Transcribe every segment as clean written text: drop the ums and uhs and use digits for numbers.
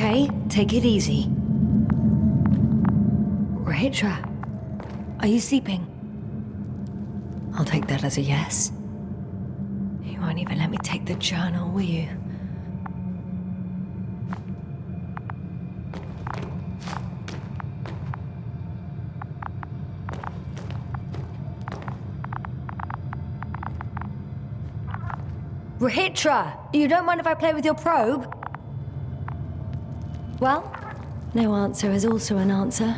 Okay, take it easy. Rahitra, are you sleeping? I'll take that as a yes. You won't even let me take the journal, will you? Rahitra, you don't mind if I play with your probe? Well, no answer is also an answer.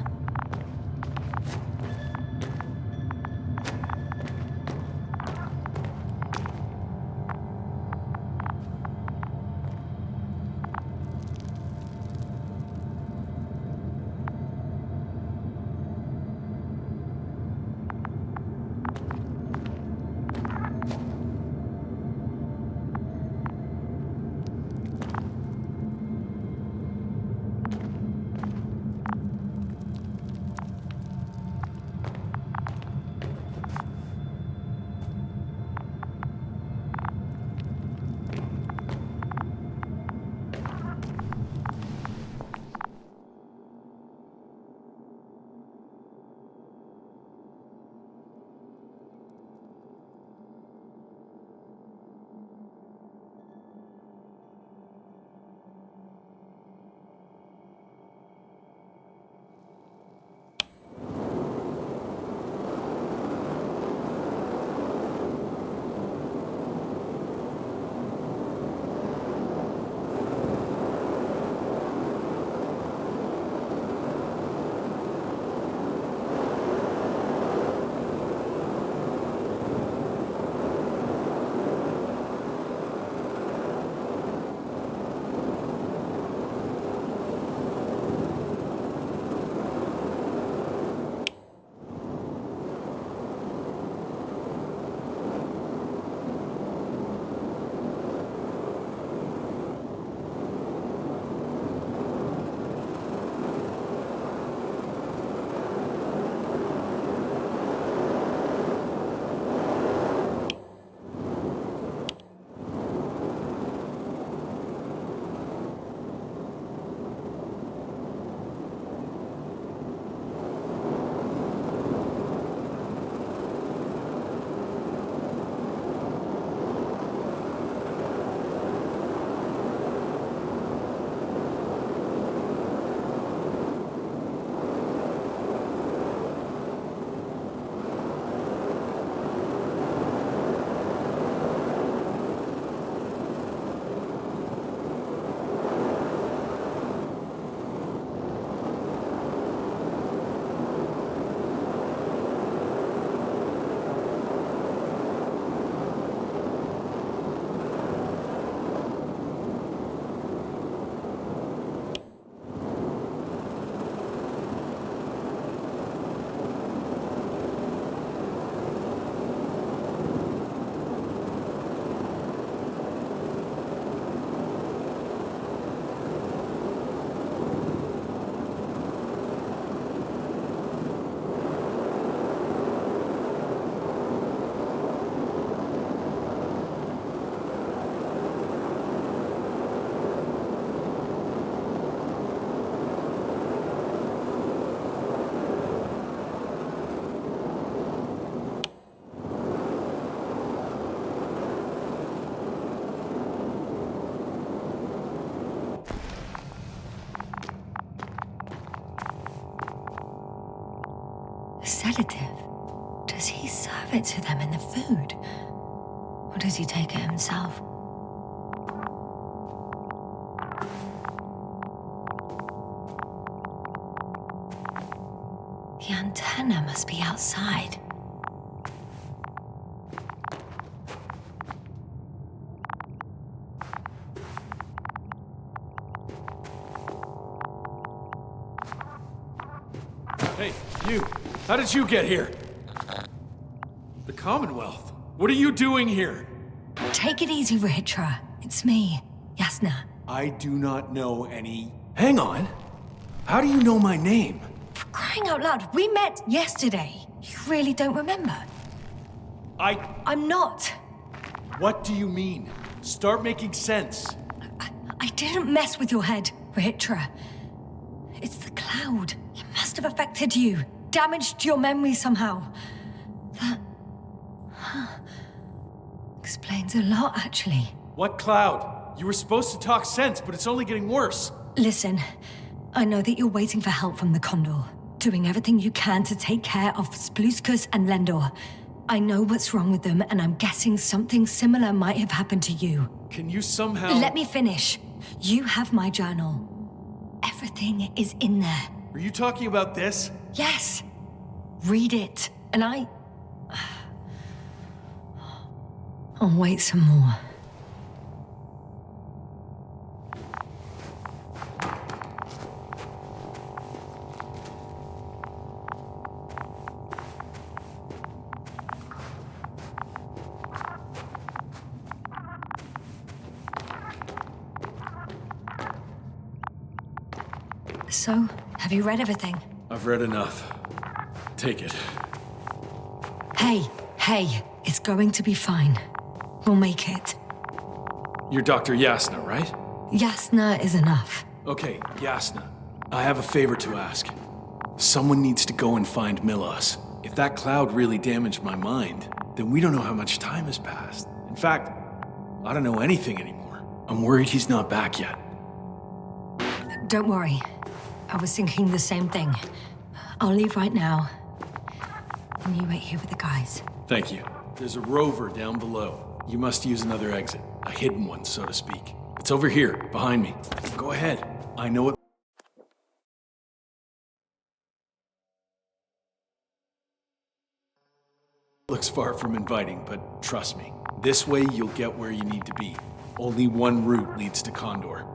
Sedative? Does he serve it to them in the food? Or does he take it himself? The antenna must be outside. Hey, you! How did you get here? The Commonwealth? What are you doing here? Take it easy, Rahitra. It's me, Yasna. I do not know any... Hang on! How do you know my name? For crying out loud, we met yesterday. You really don't remember? I'm not. What do you mean? Start making sense. I didn't mess with your head. Rahitra, it's the cloud. It must have affected you, damaged your memory somehow. That explains a lot, actually. What cloud? You were supposed to talk sense, but it's only getting worse. Listen, I know that you're waiting for help from the Condor, doing everything you can to take care of Spluskus and Lendor. I know what's wrong with them, and I'm guessing something similar might have happened to you. Can you somehow... Let me finish. You have my journal. Everything is in there. Are you talking about this? Yes. Read it, and I'll wait some more. So, have you read everything? I've read enough. Take it. Hey, it's going to be fine. We'll make it. You're Dr. Yasna, right? Yasna is enough. Okay, Yasna. I have a favor to ask. Someone needs to go and find Milos. If that cloud really damaged my mind, then we don't know how much time has passed. In fact, I don't know anything anymore. I'm worried he's not back yet. Don't worry. I was thinking the same thing. I'll leave right now. And you wait here with the guys. Thank you. There's a rover down below. You must use another exit. A hidden one, so to speak. It's over here, behind me. Go ahead. I know it. Looks far from inviting, but trust me. This way you'll get where you need to be. Only one route leads to Condor.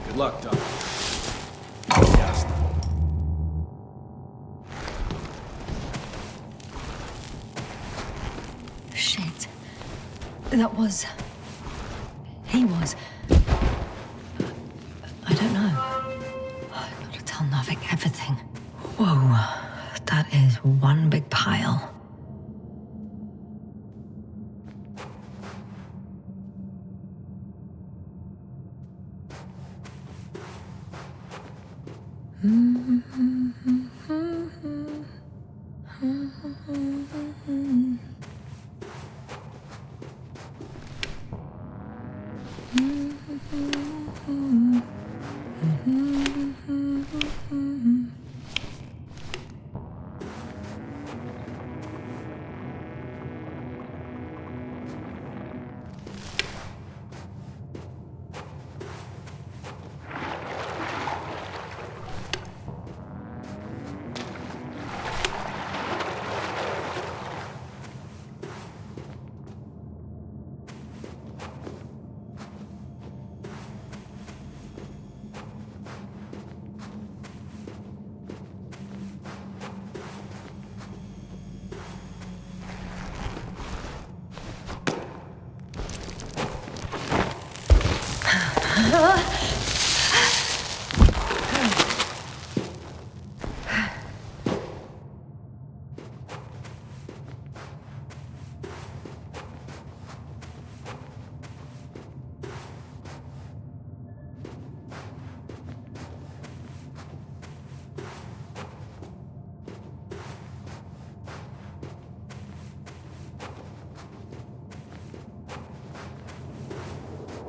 Good luck, Doc. Yes. Shit. That was... He was... I don't know. I've got to tell Novik everything. Whoa. That is one big pile.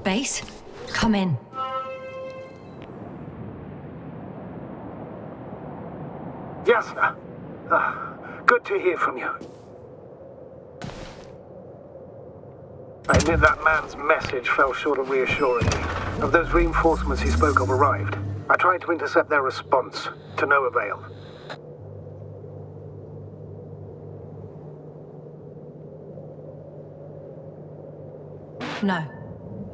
Base, come in. Yasna. Good to hear from you. I admit that man's message fell short of reassuring me. Of those reinforcements he spoke of arrived. I tried to intercept their response, to no avail. No.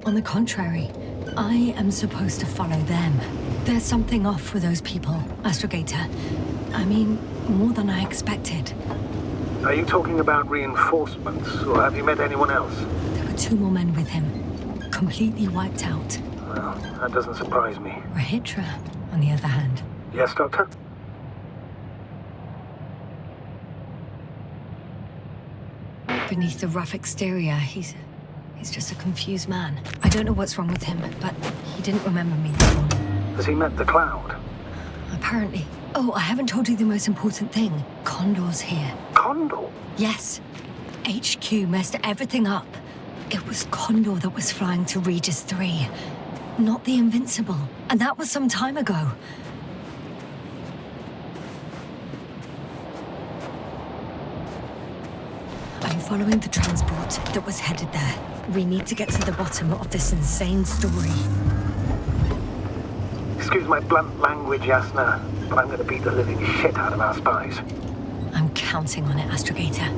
On the contrary, I am supposed to follow them. There's something off with those people, Astrogator. I mean, more than I expected. Are you talking about reinforcements, or have you met anyone else? There were 2 more men with him, completely wiped out. Well, that doesn't surprise me. Rahitra, on the other hand. Yes, Doctor? Beneath the rough exterior, he's just a confused man. I don't know what's wrong with him, but he didn't remember me this morning. Has he met the Cloud? Apparently. Oh, I haven't told you the most important thing. Condor's here. Condor? Yes. HQ messed everything up. It was Condor that was flying to Regis 3, not the Invincible. And that was some time ago. I'm following the transport that was headed there. We need to get to the bottom of this insane story. Excuse my blunt language, Yasna, but I'm gonna beat the living shit out of our spies. I'm counting on it, Astrogator.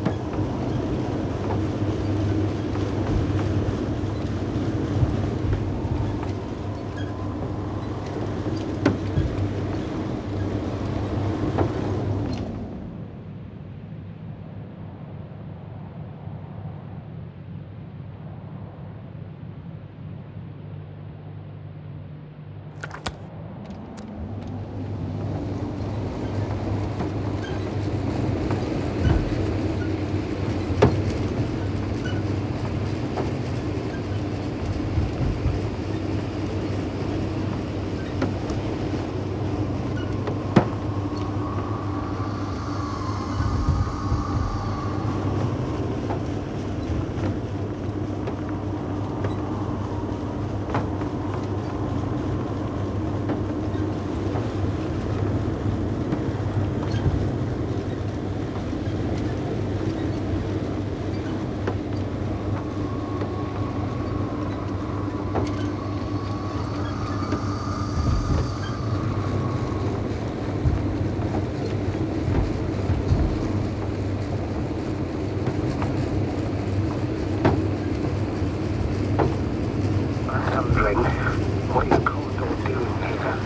What is Condor doing here?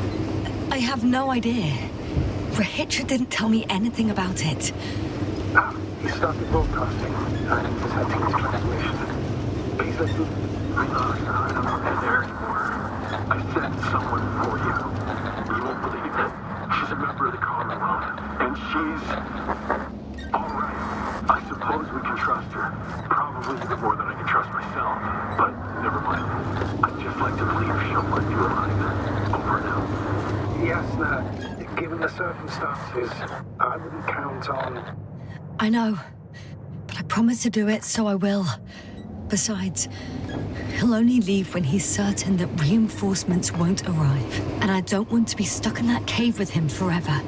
I have no idea. Rahitra didn't tell me anything about it. He started broadcasting and intercepting his transmission. Please listen. I don't know if there anymore. I sent someone for you. You won't believe it. She's a member of the Commonwealth, and she's all right. I suppose we can trust her. Probably even more than I can trust myself. But never mind. I'd just like to believe she'll let you alive. Over now. Yes, given the circumstances, I wouldn't count on... I know, but I promised to do it, so I will. Besides, he'll only leave when he's certain that reinforcements won't arrive. And I don't want to be stuck in that cave with him forever.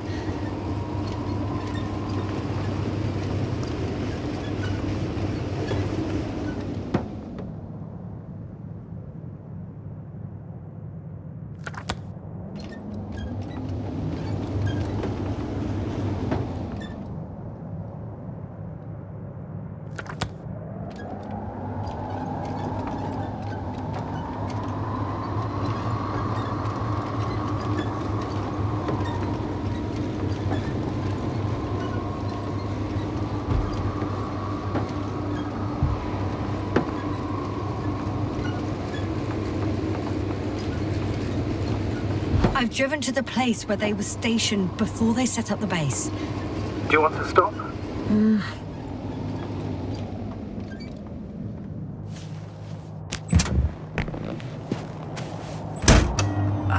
I've driven to the place where they were stationed before they set up the base. Do you want to stop?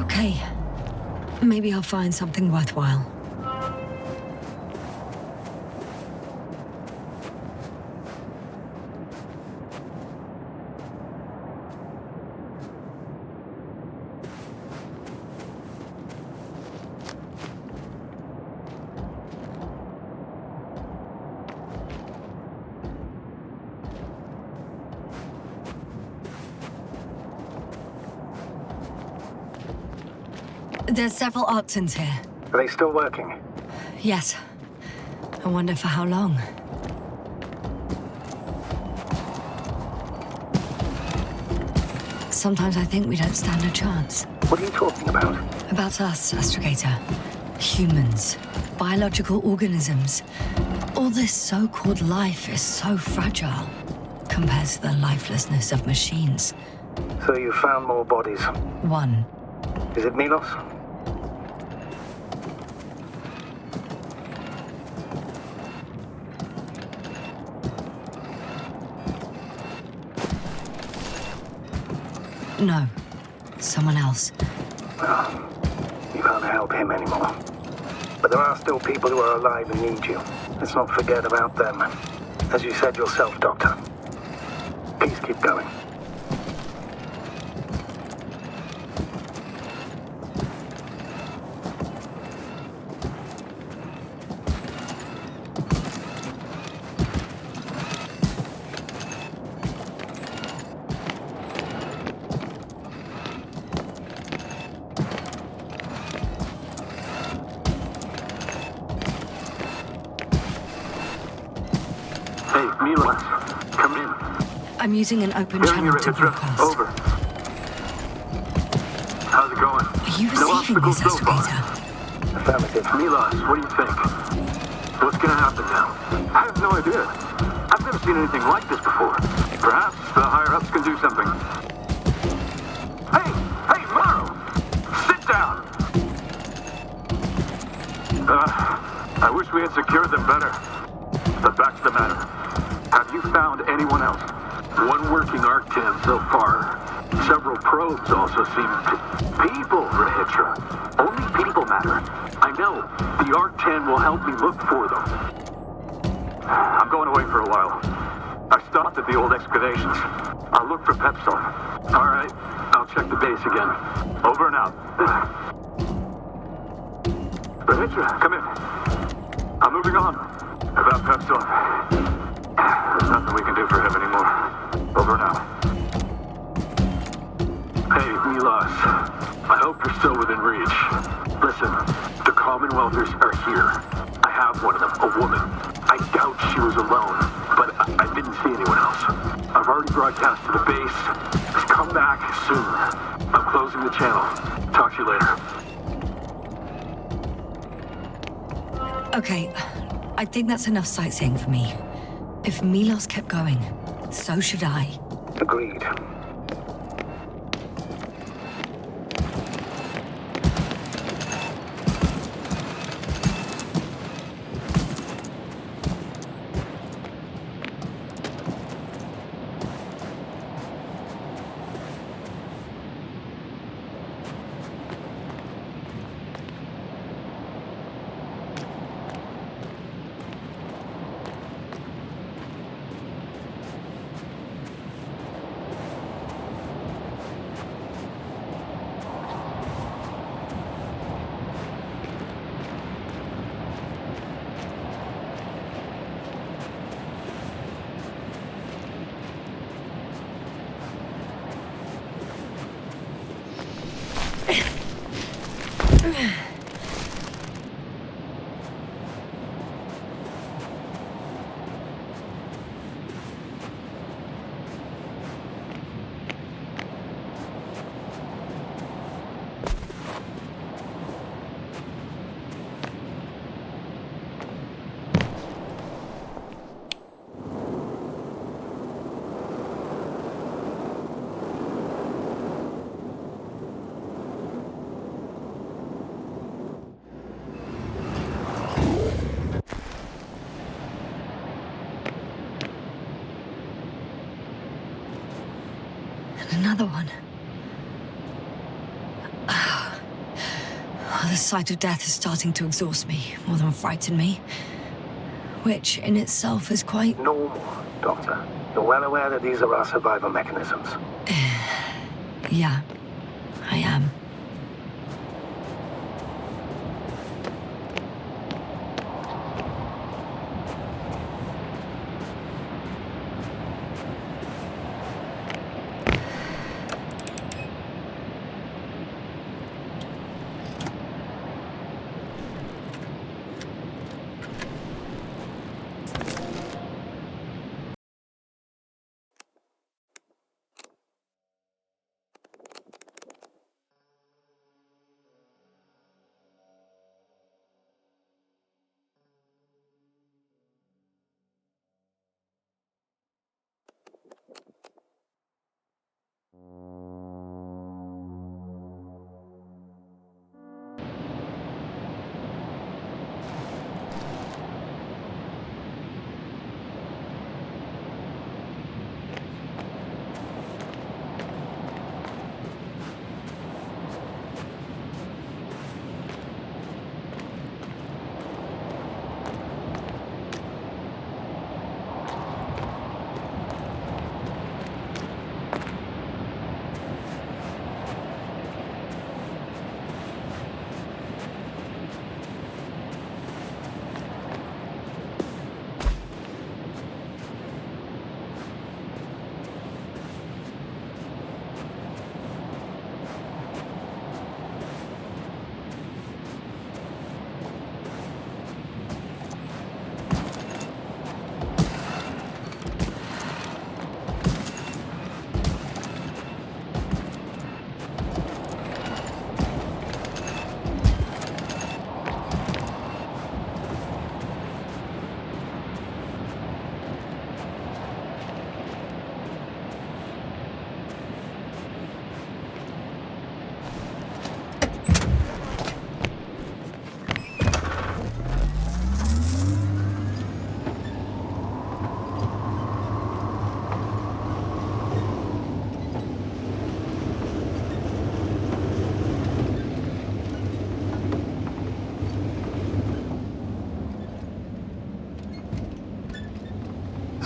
Okay. Maybe I'll find something worthwhile. There's several Arctons here. Are they still working? Yes. I wonder for how long. Sometimes I think we don't stand a chance. What are you talking about? About us, Astrogator. Humans. Biological organisms. All this so-called life is so fragile compared to the lifelessness of machines. So you found more bodies. One. Is it Milos? No. Someone else. Well, you can't help him anymore. But there are still people who are alive and need you. Let's not forget about them. As you said yourself, Doctor. Please keep going. Hey, Mila, come in. I'm using an open Hearing you, channel to Rahitra. broadcast. Over. How's it going? Are you No receiving obstacles this, so far. Astrogator? Affirmative. Milos, what do you think? What's gonna happen now? I have no idea. I've never seen anything like this before. Perhaps the higher-ups can do something. Hey! Hey, Morrow! Sit down! I wish we had secured them better. But back to the matter. Have you found anyone else? One working Arctan so far. Several probes also seem people, Rahitra. Only people matter. I know. The Arctan will help me look for them. I'm going away for a while. I stopped at the old excavations. I'll look for Pepsol. All right. I'll check the base again. Over and out. Rahitra, come in. I'm moving on. About Pepsol. There's nothing we can do for him anymore. Over and out. Hey, Milos. I hope you're still within reach. Listen, the Commonwealthers are here. I have one of them, a woman. I doubt she was alone, but I didn't see anyone else. I've already broadcast to the base. Just come back soon. I'm closing the channel. Talk to you later. Okay, I think that's enough sightseeing for me. If Milos kept going, so should I. Agreed. Another one. The sight of death is starting to exhaust me more than frighten me. Which in itself is quite... Normal, Doctor. You're well aware that these are our survival mechanisms. Yeah, I am.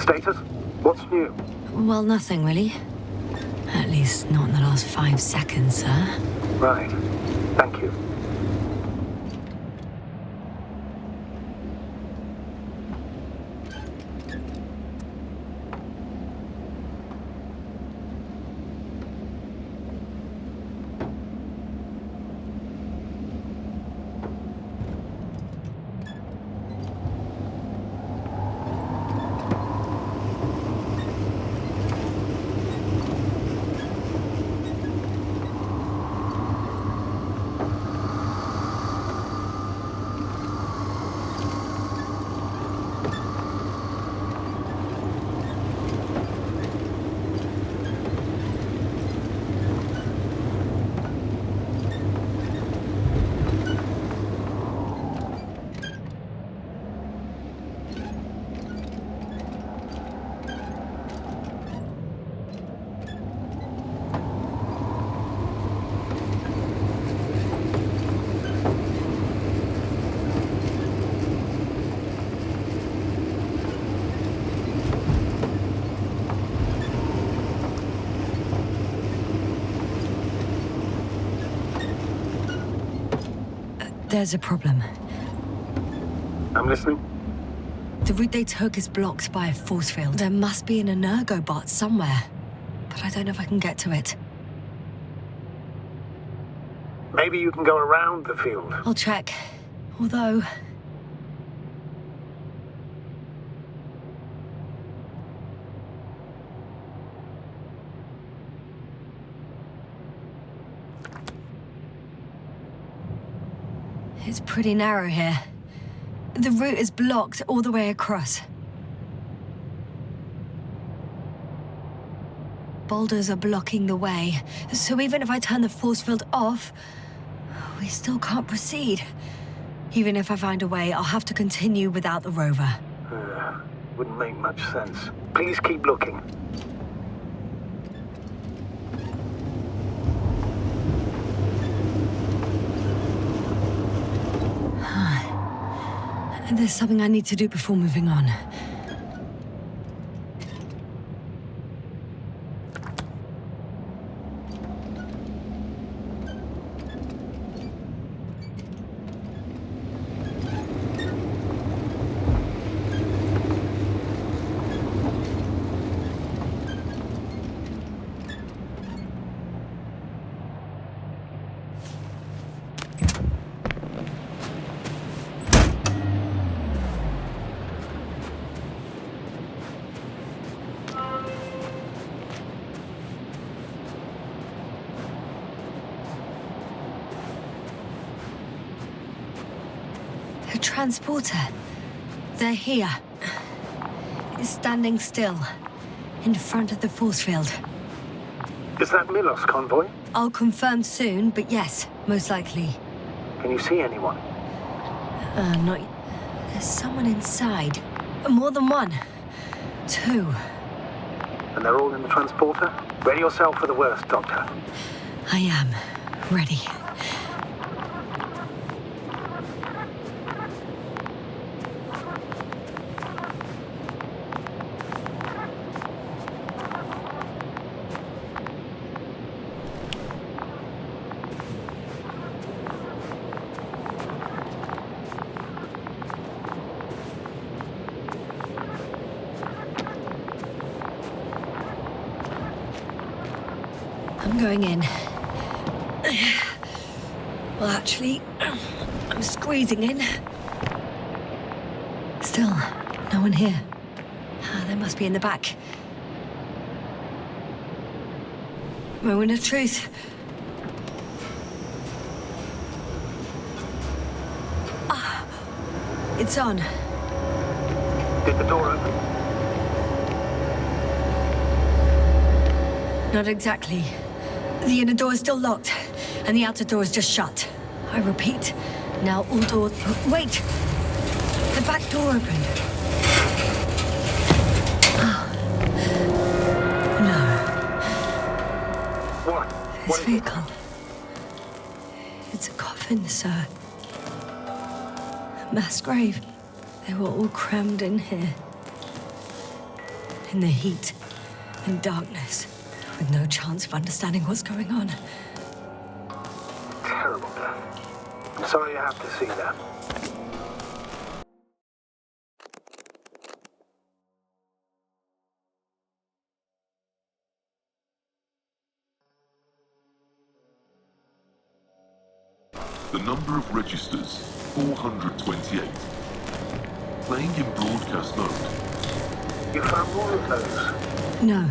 Status? What's new? Well, nothing really. At least not in the last 5 seconds, sir. Right. Thank you. There's a problem. I'm listening. The route they took is blocked by a force field. There must be an energobot somewhere, but I don't know if I can get to it. Maybe you can go around the field. I'll check. Although... it's pretty narrow here. The route is blocked all the way across. Boulders are blocking the way, so even if I turn the force field off, we still can't proceed. Even if I find a way, I'll have to continue without the rover. Wouldn't make much sense. Please keep looking. There's something I need to do before moving on. A transporter. They're here. It's standing still, in front of the force field. Is that Milos convoy? I'll confirm soon, but yes, most likely. Can you see anyone? Not... There's someone inside. More than one. 2. And they're all in the transporter? Ready yourself for the worst, Doctor. I am. Ready. I'm going in. Well, actually, I'm squeezing in. Still, no one here. They must be in the back. Moment of truth. It's on. Did the door open? Not exactly. The inner door is still locked, and the outer door is just shut. I repeat, now all doors... Wait! The back door opened. No. What? This vehicle. It's a coffin, sir. A mass grave. They were all crammed in here. in the heat and darkness, with no chance of understanding what's going on. Terrible death. I'm sorry you have to see that. The number of registers, 428. Playing in broadcast mode. You found more of those? No,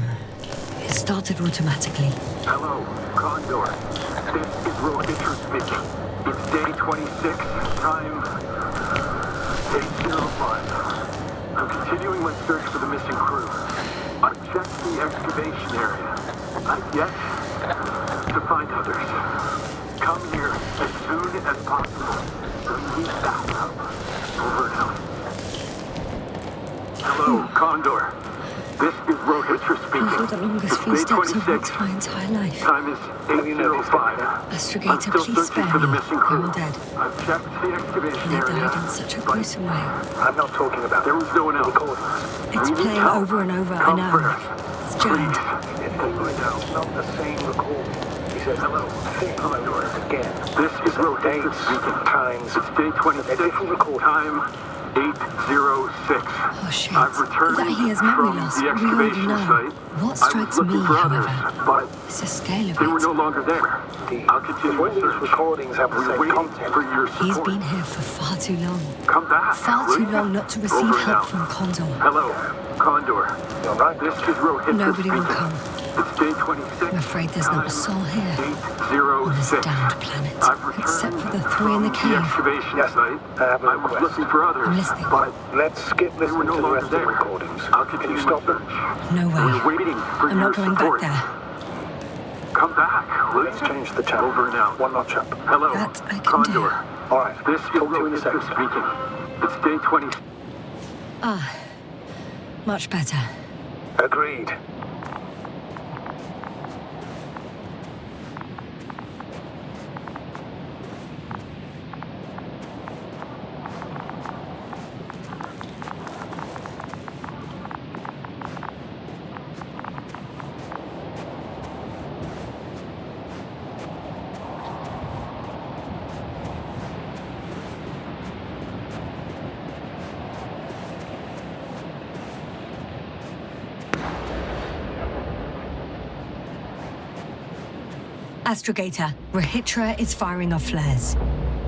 it started automatically. Hello, Condor. This is Rohitra speaking. It's day 26, time 8:05. I'm continuing my search for the missing crew. I've checked the excavation area. I've yet to find others. Come here as soon as possible. We need backup. Over and out. Hello, Condor. This is Rohitra speaking. These are the longest few steps I've walked my entire life. Time is 8:05. Astrogator, I'm still please spare searching for the me. missing They're crew. all dead. I've checked the excavation They area. died in such a gruesome way. I'm not talking about. There was no one else. It's playing over and over, I know. It's jammed. Not the same recording. He says, hello, FINAL again. This is Rohitra speaking. Times. It's day 26. Time 8:06. Oh shit. I've returned That he has memory from loss, the we already excavation know. site. What I strikes was me, looking for others, however, but is the scale of they were it. no longer there. I'll continue my search. Recordings have the same content. For your support. He's been here for far too long. Come back. Far will too you? long not to receive Over and help out. from Condor. Hello, Condor. You're right. This is Rohitra Nobody will speaking. come. It's day 26. I'm afraid there's not a soul here. 8:06. On this damned planet, I've returned except for the three in the from cave. excavation site. I was looking for others, I'm listening. but let's skip listening to the rest of the recordings. I'll continue my search. No way. We're waiting for I'm your not going support. back there. Come back. Let's change the channel. Over now. One notch up. Hello, That I can Condor. do. All right. This is Rohitra speaking. It's day 20. Ah, much better. Agreed. Astrogator, Rohitra is firing off flares.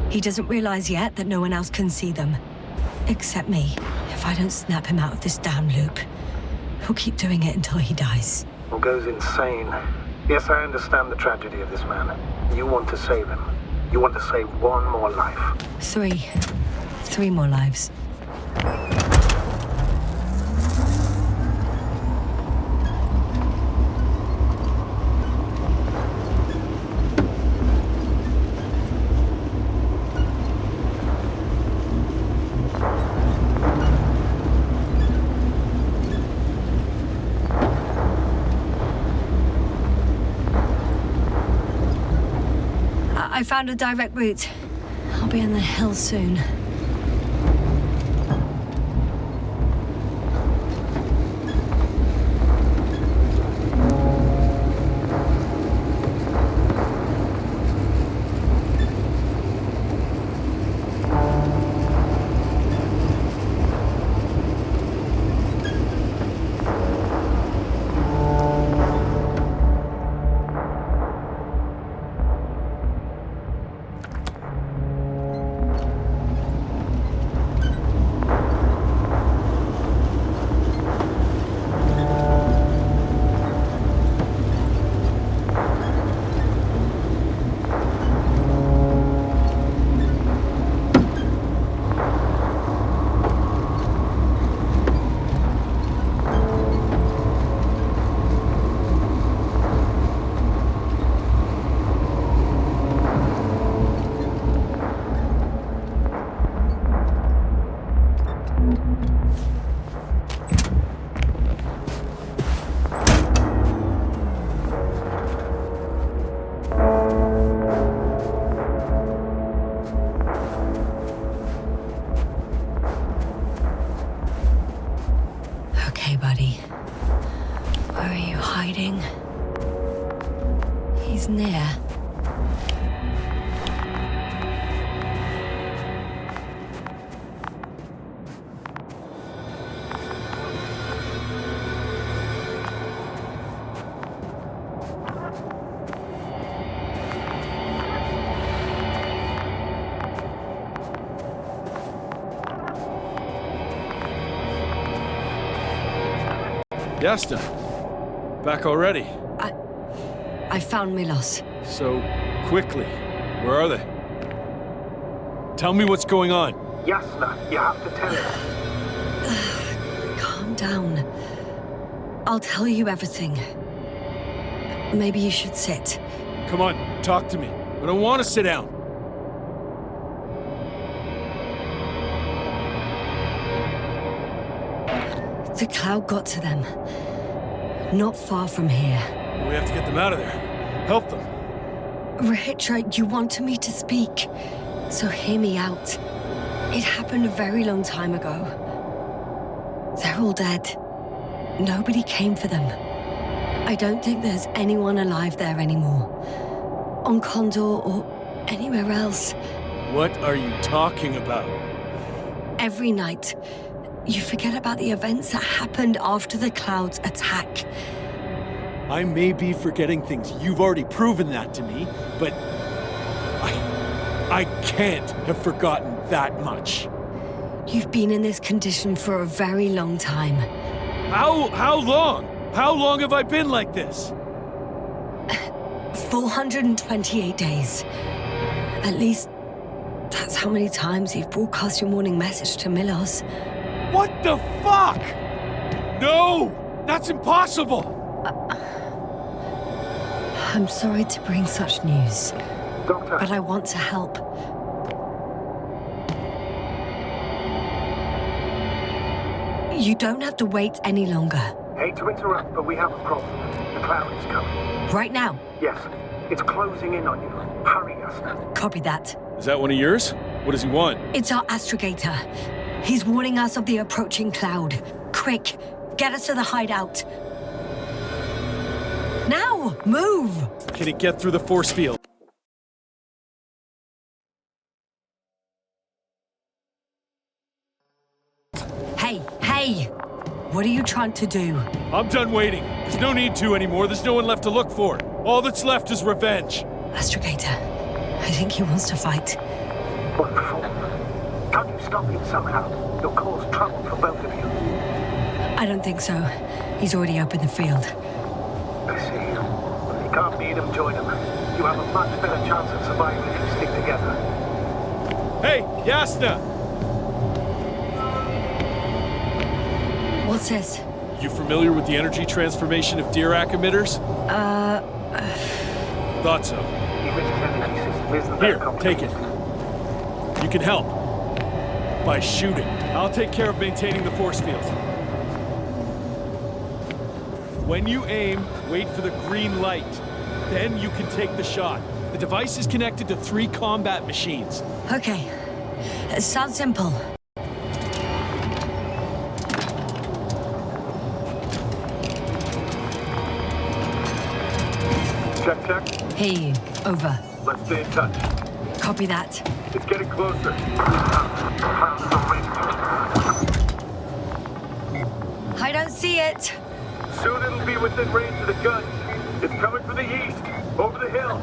He doesn't realize yet that no one else can see them. Except me. If I don't snap him out of this damn loop, he'll keep doing it until he dies. Or goes insane. Yes, I understand the tragedy of this man. You want to save him. You want to save one more life. Three more lives. I found a direct route. I'll be in the hills soon. is near. Yasta, back already. I found Milos. So quickly. Where are they? Tell me what's going on. Yasna, you have to tell us. Calm down. I'll tell you everything. Maybe you should sit. Come on, talk to me. I don't want to sit down. The cloud got to them. Not far from here. We have to get them out of there. Help them. Rahitra, you wanted me to speak, so hear me out. It happened a very long time ago. They're all dead. Nobody came for them. I don't think there's anyone alive there anymore. On Condor or anywhere else. What are you talking about? Every night, you forget about the events that happened after the Cloud's attack. I may be forgetting things. You've already proven that to me, but I can't have forgotten that much. You've been in this condition for a very long time. How long? How long have I been like this? 428 days. At least, that's how many times you've broadcast your morning message to Milos. What the fuck? No! That's impossible! I'm sorry to bring such news, Doctor, but I want to help. You don't have to wait any longer. hate to interrupt, but we have a problem. The cloud is coming. Right now. Yes, it's closing in on you. Hurry, Yasna. Copy that. Is that one of yours? What does he want? It's our astrogator. He's warning us of the approaching cloud. Quick, get us to the hideout. Now, move! Can he get through the force field? Hey! What are you trying to do? I'm done waiting. There's no need to anymore. There's no one left to look for. All that's left is revenge. Astrogator, I think he wants to fight. What for? Can't you stop him somehow? You'll cause trouble for both of you. I don't think so. He's already opened the field. I see. You can't beat him, join him. You have a much better chance of surviving if you stick together. Hey, Yasna! What's this? You familiar with the energy transformation of Dirac emitters? Thought so. The emitters energy system isn't Here, that complicated. take it. You can help. By shooting. I'll take care of maintaining the force field. When you aim, wait for the green light. Then you can take the shot. The device is connected to 3 combat machines. Okay. It sounds simple. Check. Hear you. Over. Let's stay in touch. Copy that. It's getting closer. I don't see it. Soon it'll be within range of the guns. It's coming from the east, over the hill.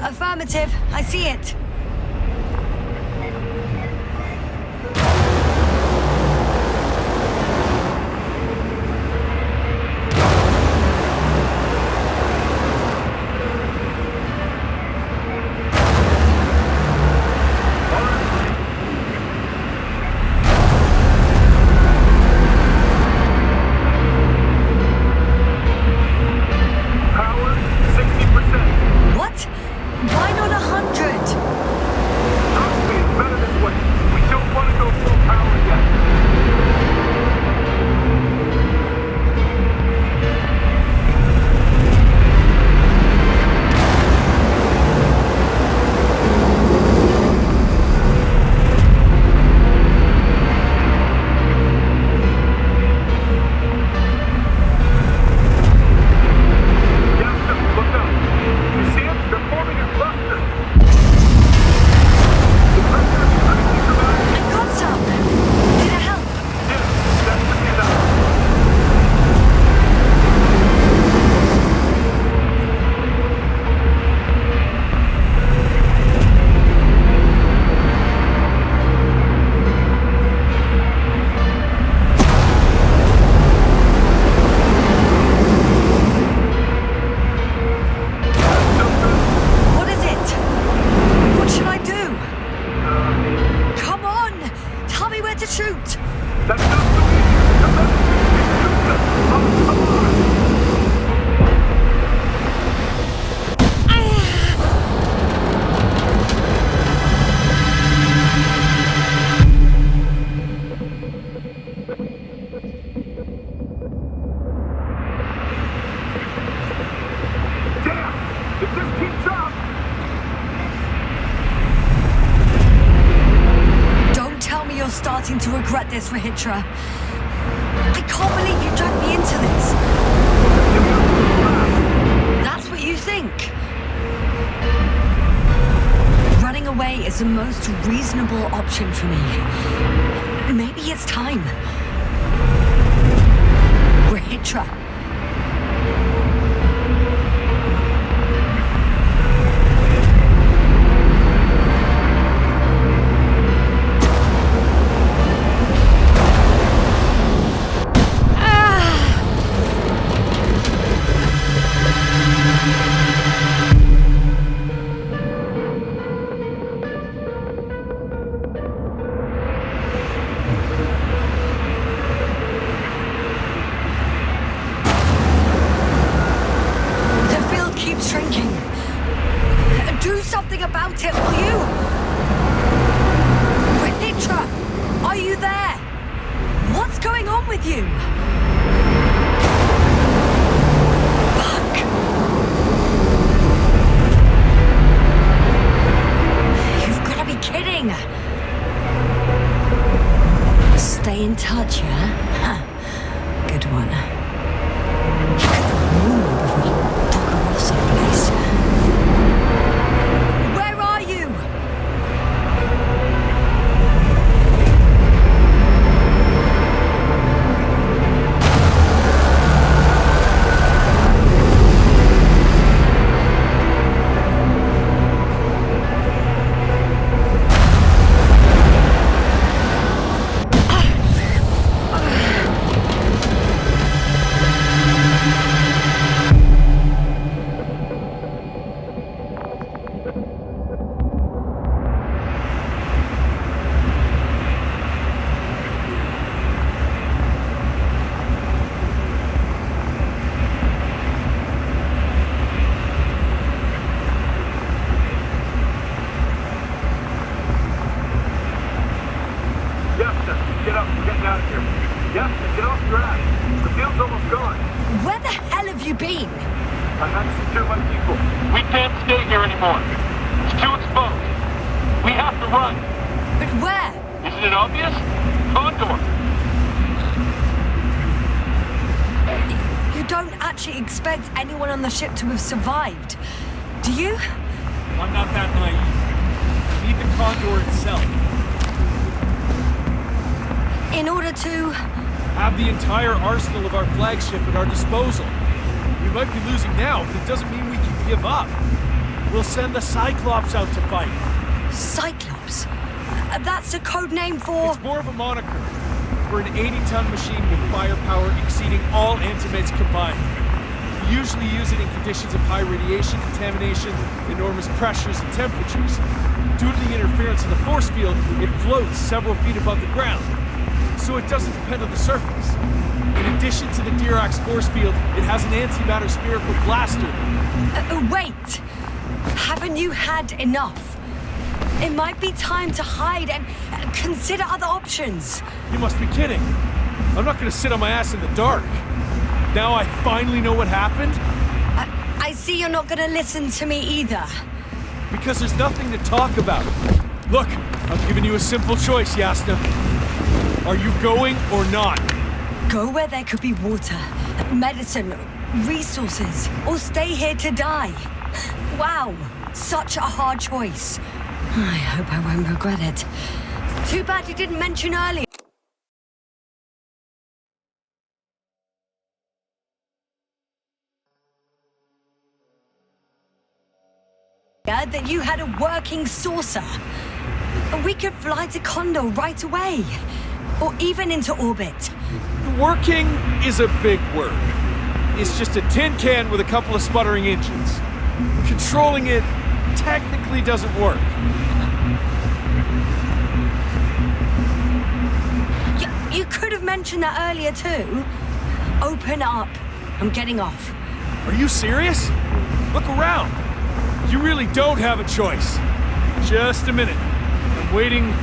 Affirmative. I see it. Power, 60%. What? Why not 100? to shoot! That's not so easy. Come on. Oh, come on. Damn! If this keeps up... Don't tell me you're starting to regret this, Rahitra. I can't believe you dragged me into this. That's what you think? Running away is the most reasonable option for me. Maybe it's time. Rahitra. About it, will you? Rahitra, are you there? What's going on with you? Fuck. You've got to be kidding. Stay in touch, yeah? Huh. Good one. You could warn me before you fuck her off someplace. Get up, we're getting out of here. Yes, get off your ass. The field's almost gone. Where the hell have you been? I had to secure my people. We can't stay here anymore. It's too exposed. We have to run. But where? Isn't it obvious? Condor. You don't actually expect anyone on the ship to have survived, do you? I'm not that naive. I need the Condor itself. In order to... Have the entire arsenal of our flagship at our disposal. We might be losing now, but it doesn't mean we can give up. We'll send the Cyclops out to fight. Cyclops? That's a code name for... It's more of a moniker. We're an 80-ton machine with firepower exceeding all antimates combined. We usually use it in conditions of high radiation contamination, enormous pressures and temperatures. Due to the interference of the force field, it floats several feet above the ground. So it doesn't depend on the surface. In addition to the Dirac's force field, it has an antimatter spherical blaster. Wait! Haven't you had enough? It might be time to hide and consider other options. You must be kidding. I'm not gonna sit on my ass in the dark. Now I finally know what happened? I see you're not gonna listen to me either. Because there's nothing to talk about. Look, I'm giving you a simple choice, Yasna. Are you going or not? Go where there could be water, medicine, resources, or stay here to die. Wow, such a hard choice. I hope I won't regret it. Too bad you didn't mention earlier that you had a working saucer. We could fly to Condor right away, or even into orbit. Working is a big word. It's just a tin can with a couple of sputtering engines. Controlling it technically doesn't work. have mentioned that earlier too. Open up. I'm getting off. Are you serious? Look around. You really don't have a choice. Just a minute. I'm waiting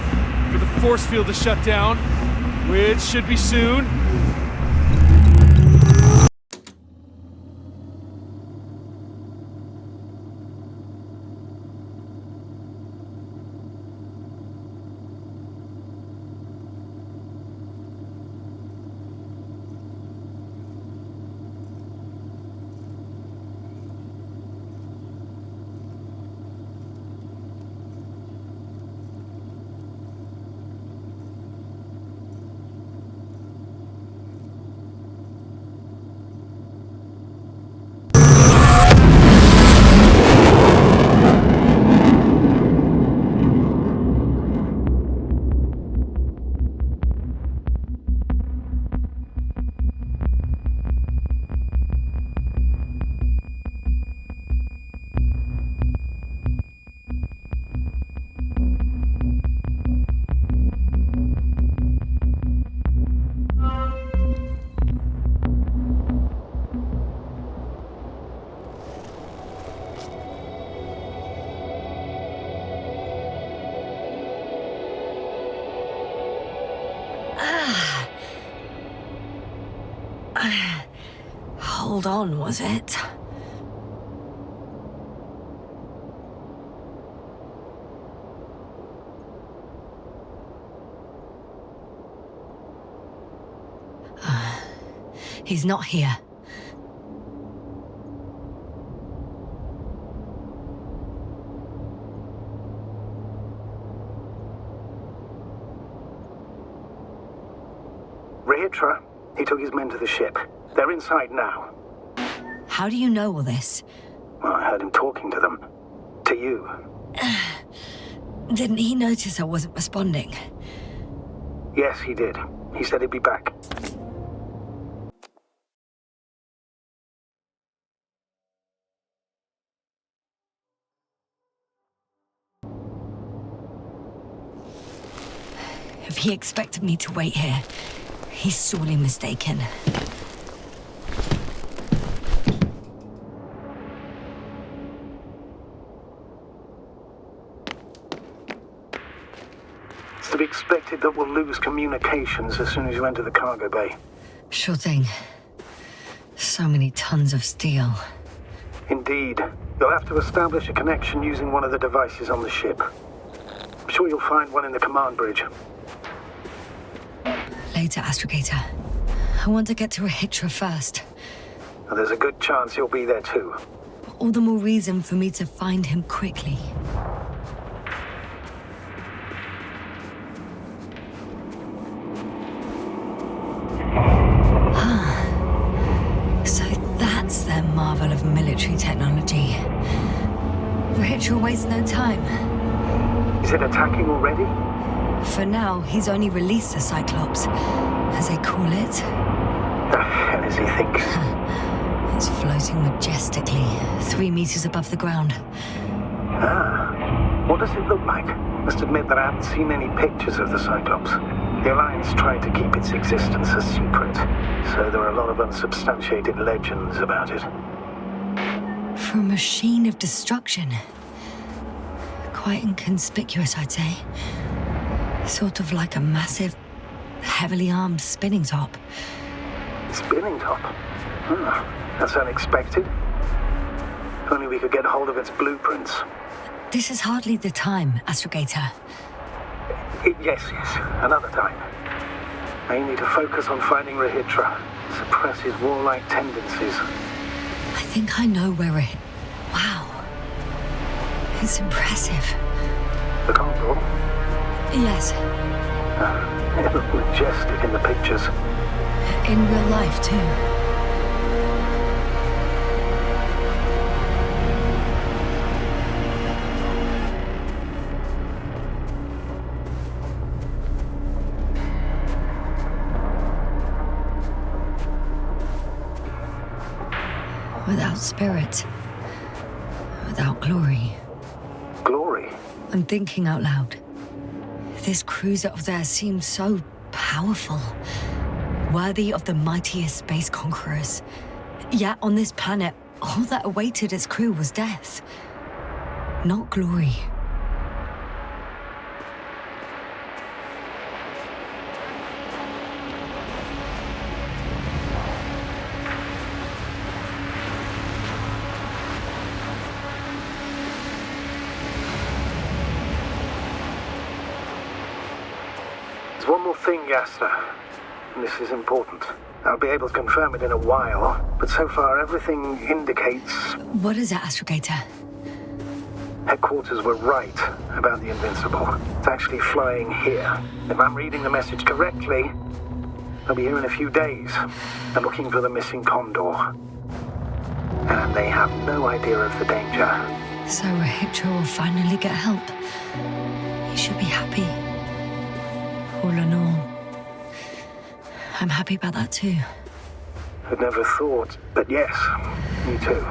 for the force field to shut down, which should be soon. Hold on, was it? He's not here. Rehitra, he took his men to the ship. They're inside now. How do you know all this? Well, I heard him talking to them. To you. Didn't he notice I wasn't responding? Yes, he did. He said he'd be back. If he expected me to wait here, he's sorely mistaken. It's to be expected that we'll lose communications as soon as you enter the cargo bay. Sure thing. So many tons of steel. Indeed. You'll have to establish a connection using one of the devices on the ship. I'm sure you'll find one in the command bridge. Later, Astrogator. I want to get to Rehitra first. Well, there's a good chance you'll be there too. All the more reason for me to find him quickly. So that's their marvel of military technology. Rehitra wastes no time. Is it attacking already? For now, he's only released the Cyclops, as they call it. The hell is he thinking? It's floating majestically, 3 meters above the ground. Ah, what does it look like? Must admit that I haven't seen any pictures of the Cyclops. The Alliance tried to keep its existence a secret, so there are a lot of unsubstantiated legends about it. For a machine of destruction. Quite inconspicuous, I'd say. Sort of like a massive, heavily armed spinning top. Spinning top? That's unexpected. If only we could get hold of its blueprints. This is hardly the time, Astrogator. Yes, another time. I need to focus on finding Rehitra, suppress his warlike tendencies. I think I know where Wow. It's impressive. The corridor? Yes. It looked majestic in the pictures. In real life, too. Without spirit. Without glory. Glory? I'm thinking out loud. This cruiser of theirs seems so powerful. worthy of the mightiest space conquerors. Yet on this planet, all that awaited its crew was death, not glory. There's one more thing, Yasna. And this is important. I'll be able to confirm it in a while, but so far everything indicates What is it, Astrogator? headquarters were right about the Invincible. It's actually flying here. If I'm reading the message correctly, they'll be here in a few days. They're looking for the missing Condor. And they have no idea of the danger. So Rahitra will finally get help. You should be happy. All in all, I'm happy about that too. I'd never thought, but yes, me too.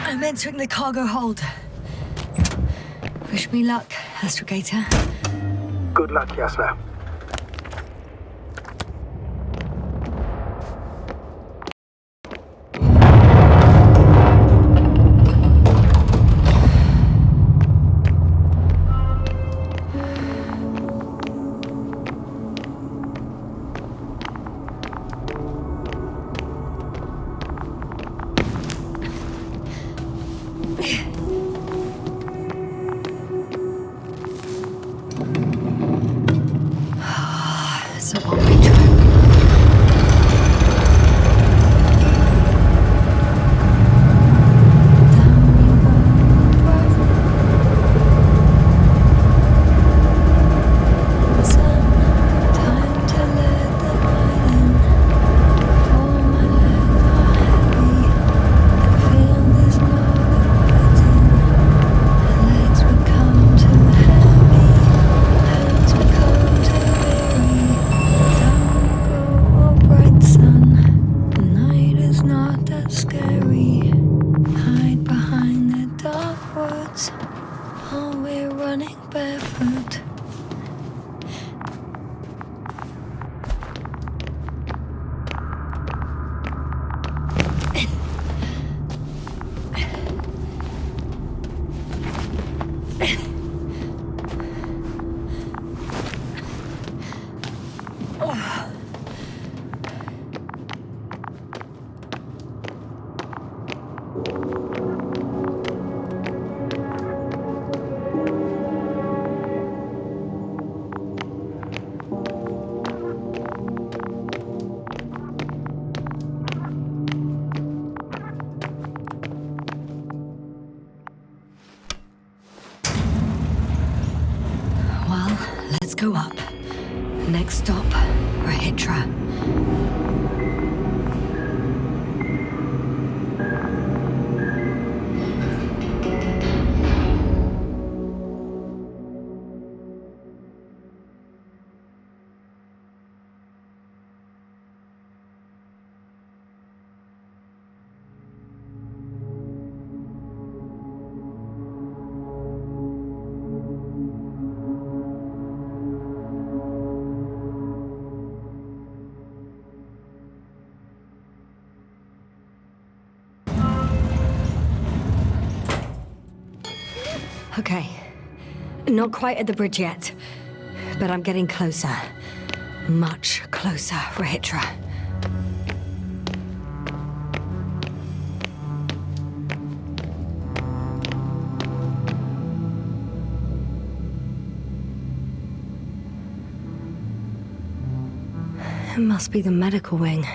I'm entering the cargo hold. Wish me luck, Astrogator. Good luck, Yasna. stop or a Hydra. Okay. Not quite at the bridge yet, but I'm getting closer. Much closer, Rahitra. It must be the medical wing.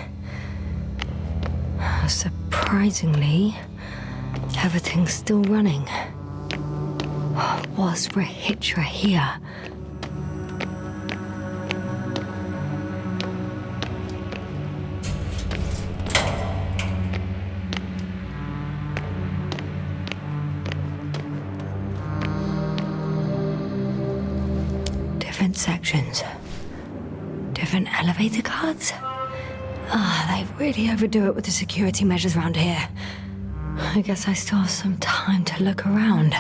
Surprisingly, everything's still running. Was Rahitra here? Different sections. Different elevator cards? They really overdo it with the security measures around here. I guess I still have some time to look around.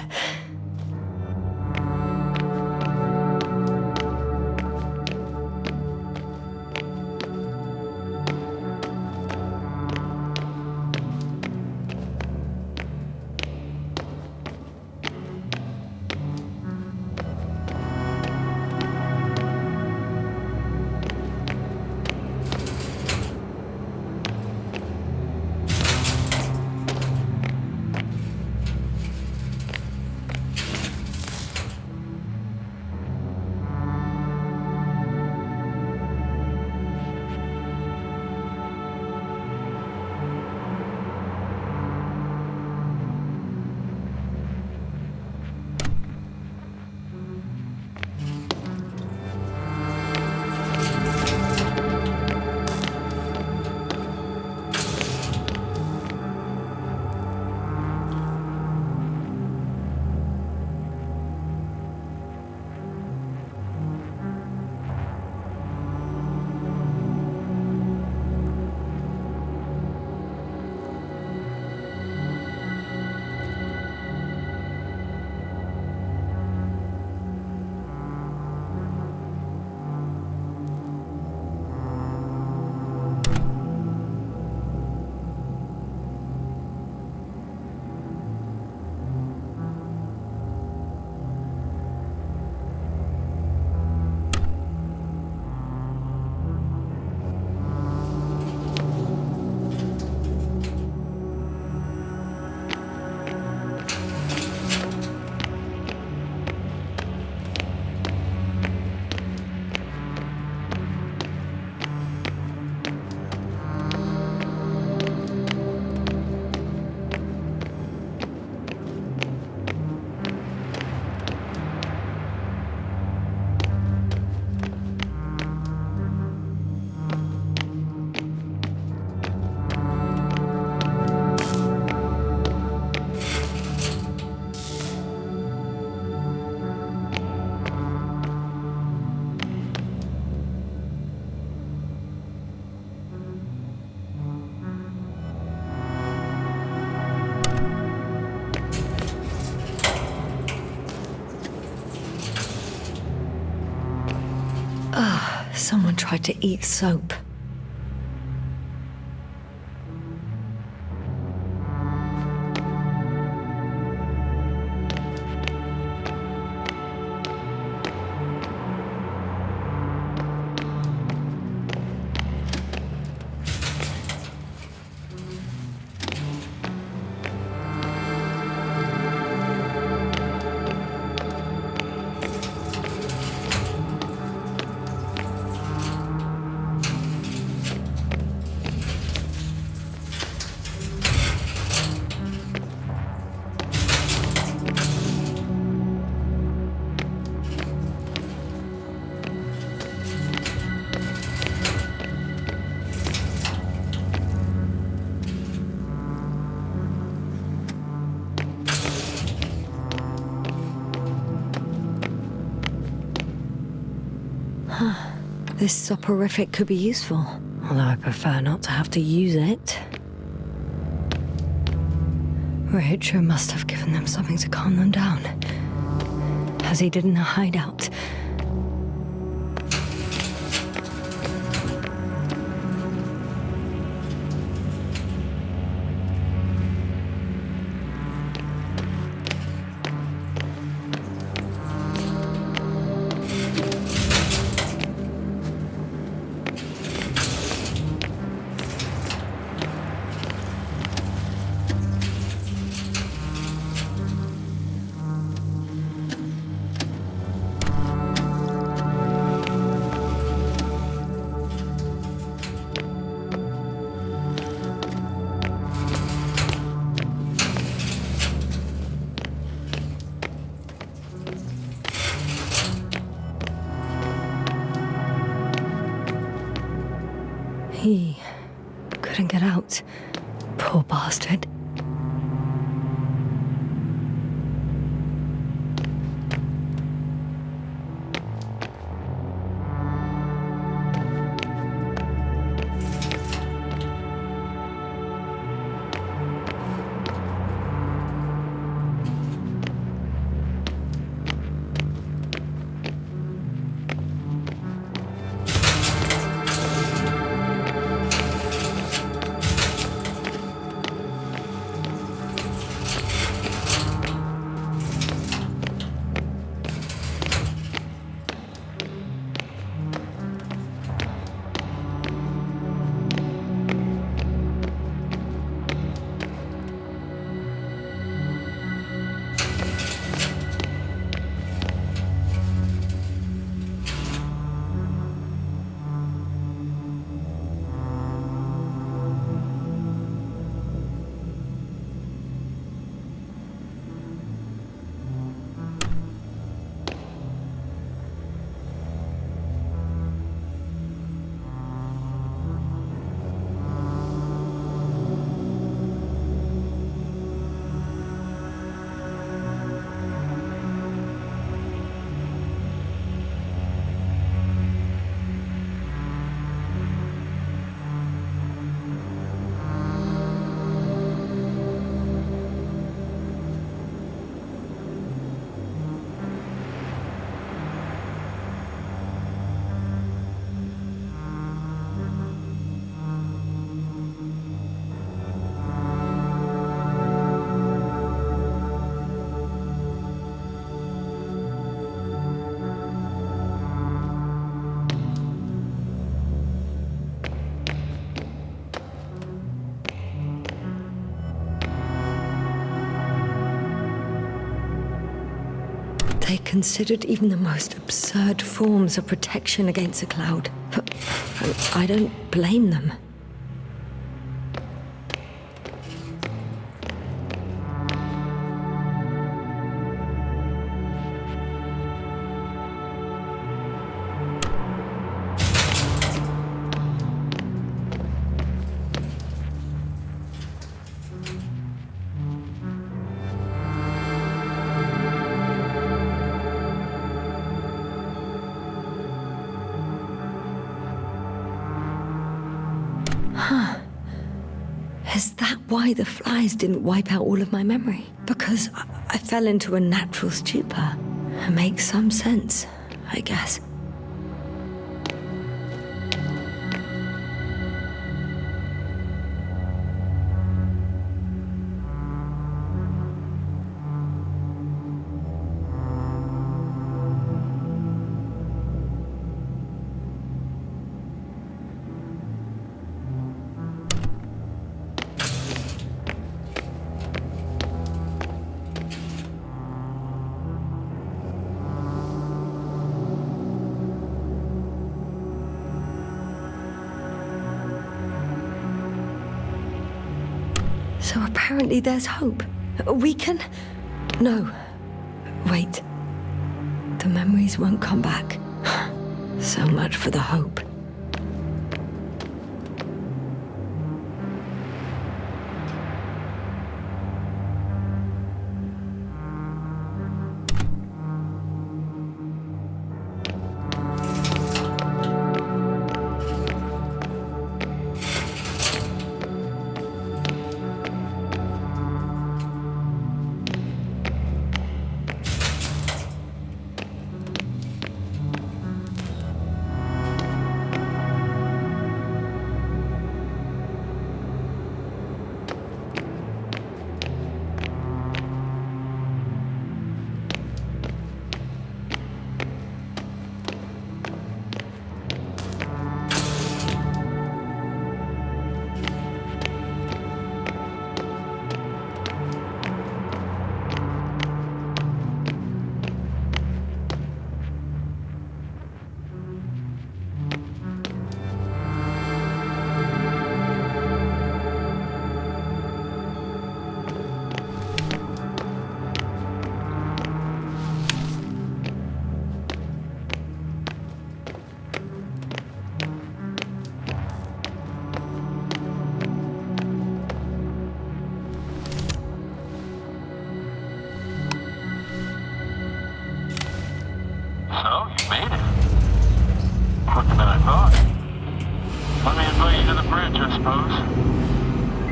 Someone tried to eat soap. This soporific could be useful, although I prefer not to have to use it. Richard must have given them something to calm them down, as he did in the hideout. He couldn't get out. Poor bastard. They considered even the most absurd forms of protection against a cloud. But I don't blame them. Is that why the flies didn't wipe out all of my memory? Because I fell into a natural stupor. It makes some sense, I guess. So apparently there's hope. We can... No. Wait. The memories won't come back. So much for the hope.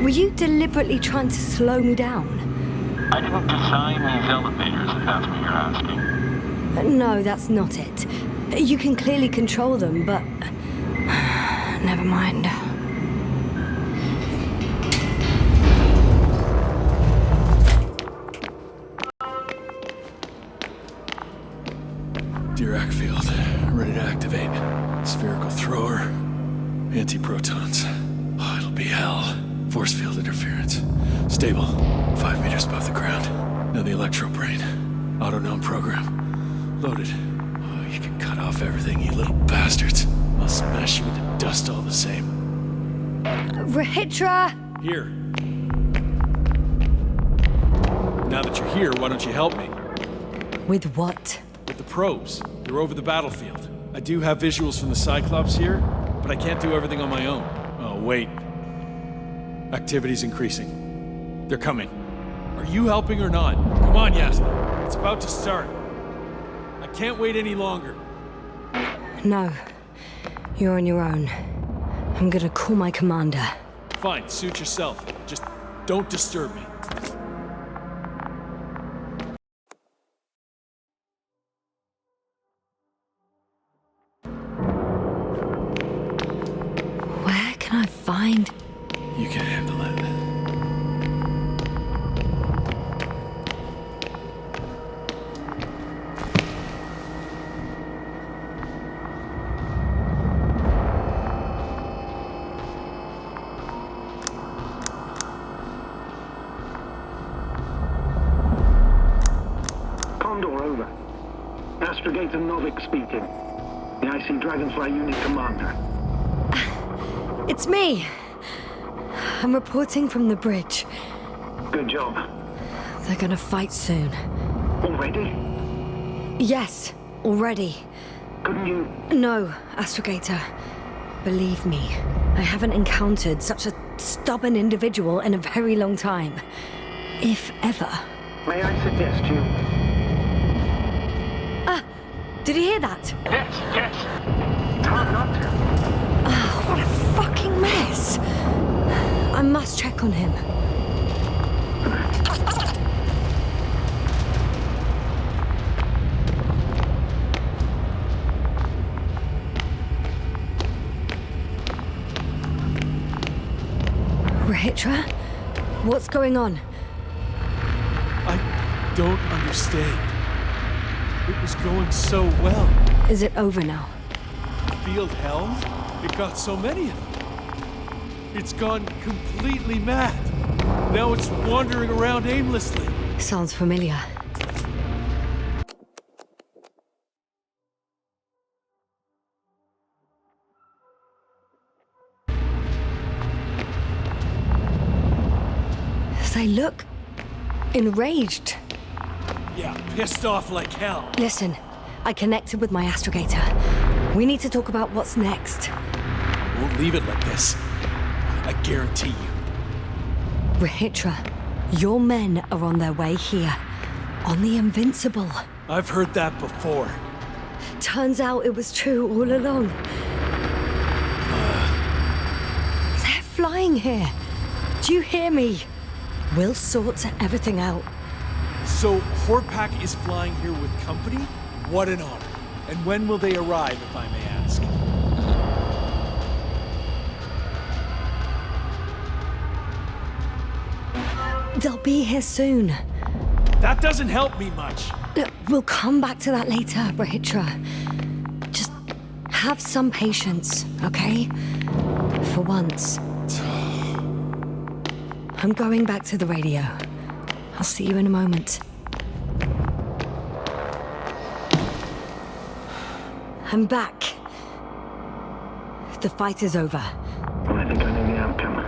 Were you deliberately trying to slow me down? I didn't design these elevators, if that's what you're asking. No, that's not it. You can clearly control them, but... Never mind. Dirac field, ready to activate. Spherical thrower, anti-protons. Oh, it'll be hell. Force field interference. Stable, 5 meters above the ground. Now the electro brain. Auto-gnome program. Loaded. Oh, you can cut off everything, you little bastards. I'll smash you into dust all the same. Rahitra! Here. Now that you're here, why don't you help me? With what? With the probes. They're over the battlefield. I do have visuals from the Cyclops here, but I can't do everything on my own. Oh, wait. Activity's increasing. They're coming. Are you helping or not? Come on, Yasna. It's about to start. I can't wait any longer. No. You're on your own. I'm gonna call my commander. Fine, suit yourself. Just don't disturb me. Where can I find... You can handle it. Condor, over. Astrogator Novik speaking. The IC Dragonfly Unit Commander. It's me! I'm reporting from the bridge. Good job. They're gonna fight soon. Already? Yes, already. Couldn't you... No, Astrogator. Believe me, I haven't encountered such a stubborn individual in a very long time. If ever. May I suggest you... Ah! Did you hear that? Yes, yes. It's hard not to. Oh, what a fucking mess! I must check on him. Rahitra? What's going on? I don't understand. It was going so well. Is it over now? Field held? It got so many of them. It's gone completely mad. Now it's wandering around aimlessly. Sounds familiar. They look enraged. Yeah, pissed off like hell. Listen, I connected with my astrogator. We need to talk about what's next. I won't leave it like this. I guarantee you. Rahitra, your men are on their way here. On the Invincible. I've heard that before. Turns out it was true all along. They're flying here. Do you hear me? We'll sort everything out. So, Horpak is flying here with company? What an honor. And when will they arrive, if I may ask? They'll be here soon. That doesn't help me much. We'll come back to that later, Rahitra. Just have some patience, okay? For once. I'm going back to the radio. I'll see you in a moment. I'm back. The fight is over. Well, I think I know the outcome.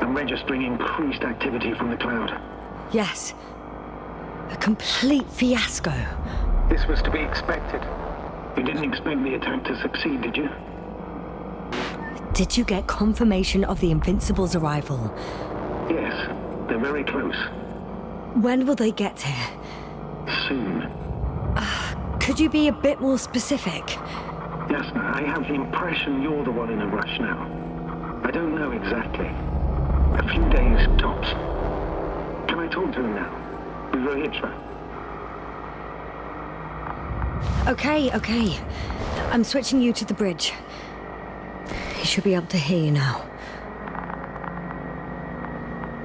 I'm registering increased activity from the cloud. Yes. A complete fiasco. This was to be expected. You didn't expect the attack to succeed, did you? Did you get confirmation of the Invincible's arrival? Yes, they're very close. When will they get here? Soon. Could you be a bit more specific? Yasna, I have the impression you're the one in a rush now. I I don't know exactly. A few days tops. Can I talk to him now? With Rohitra? Okay. I'm switching you to the bridge. He should be able to hear you now.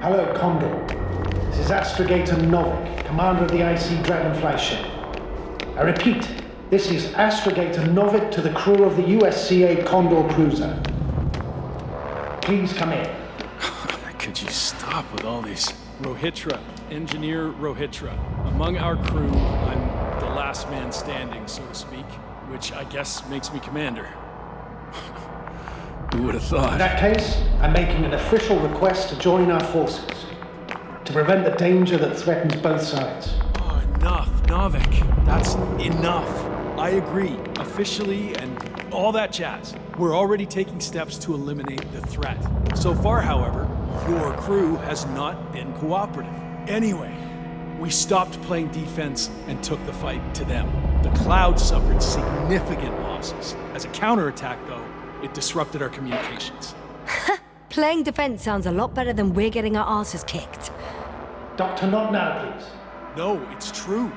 Hello, Condor. This is Astrogator Novik, commander of the IC Dragonfly ship. I repeat, this is Astrogator Novik to the crew of the USCA Condor cruiser. Please come in. Could you stop with all these? Rohitra, Engineer Rohitra. Among our crew, I'm the last man standing, so to speak, which I guess makes me commander. Who would have In thought? that case, I'm making an official request to join our forces, to prevent the danger that threatens both sides. Oh, enough, Novik. That's enough. I agree, officially and all that jazz. We're already taking steps to eliminate the threat. So far, however, your crew has not been cooperative. Anyway, we stopped playing defense and took the fight to them. The Cloud suffered significant losses. As a counterattack, though, it disrupted our communications. Playing defense sounds a lot better than we're getting our asses kicked. Doctor, not now, please. No, it's true.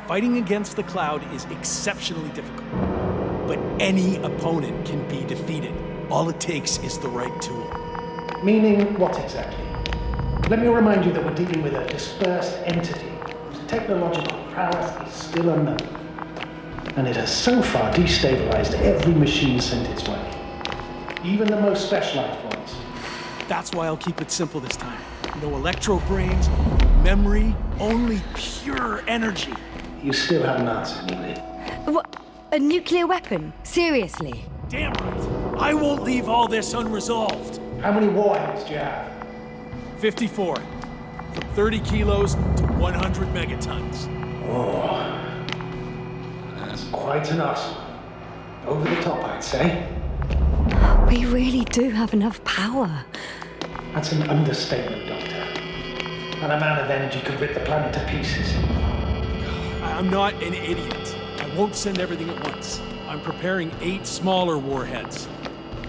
Fighting against the Cloud is exceptionally difficult. But any opponent can be defeated. All it takes is the right tool. Meaning what exactly? Let me remind you that we're dealing with a dispersed entity whose technological prowess is still unknown. And it has so far destabilized every machine sent its way. Even the most specialized ones. That's why I'll keep it simple this time. No electro brains, no memory, only pure energy. You still haven't answered me, Lee. What? A nuclear weapon? Seriously? Damn right. I won't leave all this unresolved. How many warheads do you have? 54. From 30 kilos to 100 megatons. Oh, that's quite an arsenal. Over the top, I'd say. We really do have enough power. That's an understatement, Doctor. And a man of energy could rip the planet to pieces. I'm not an idiot. I won't send everything at once. I'm preparing 8 smaller warheads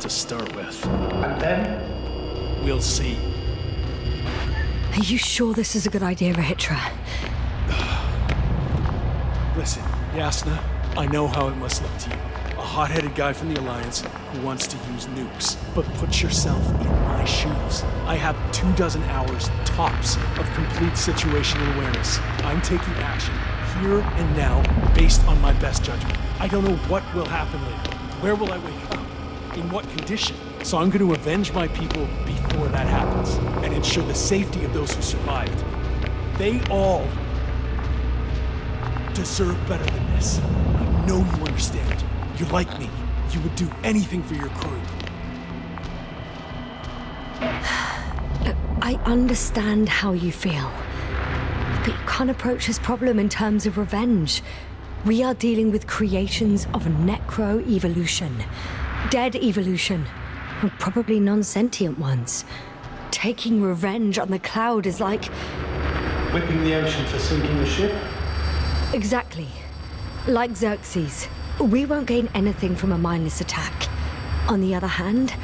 to start with. And then? We'll see. Are you sure this is a good idea, Rohitra? Listen, Yasna, I know how it must look to you. A hot-headed guy from the Alliance who wants to use nukes. But put yourself in my shoes. I have 24 hours tops of complete situational awareness. I'm taking action here and now based on my best judgment. I don't know what will happen later. Where will I wake up? In what condition? So I'm going to avenge my people before that happens and ensure the safety of those who survived. They all deserve better than this. I know you understand. You're like me. You would do anything for your crew. Look, I understand how you feel. But you can't approach this problem in terms of revenge. We are dealing with creations of necro-evolution. Dead evolution. And probably non-sentient ones. Taking revenge on the Cloud is like... Whipping the ocean for sinking the ship? Exactly. Like Xerxes. We won't gain anything from a mindless attack. On the other hand,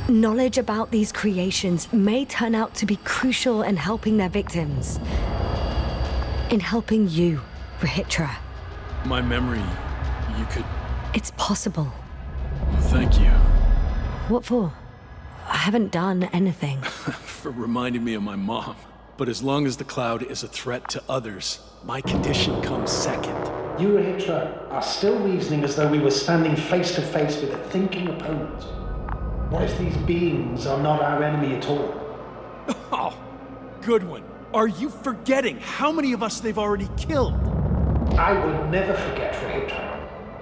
knowledge about these creations may turn out to be crucial in helping their victims. In helping you, Rohitra. My memory, you could... It's possible. Thank you What for? I haven't done anything. for reminding me of my mom. But as long as the Cloud is a threat to others, my condition comes second. You, Rohitra, are still reasoning as though we were standing face to face with a thinking opponent. What if these beings are not our enemy at all? Oh, good one. Are you forgetting how many of us they've already killed? I will never forget, Rohitra.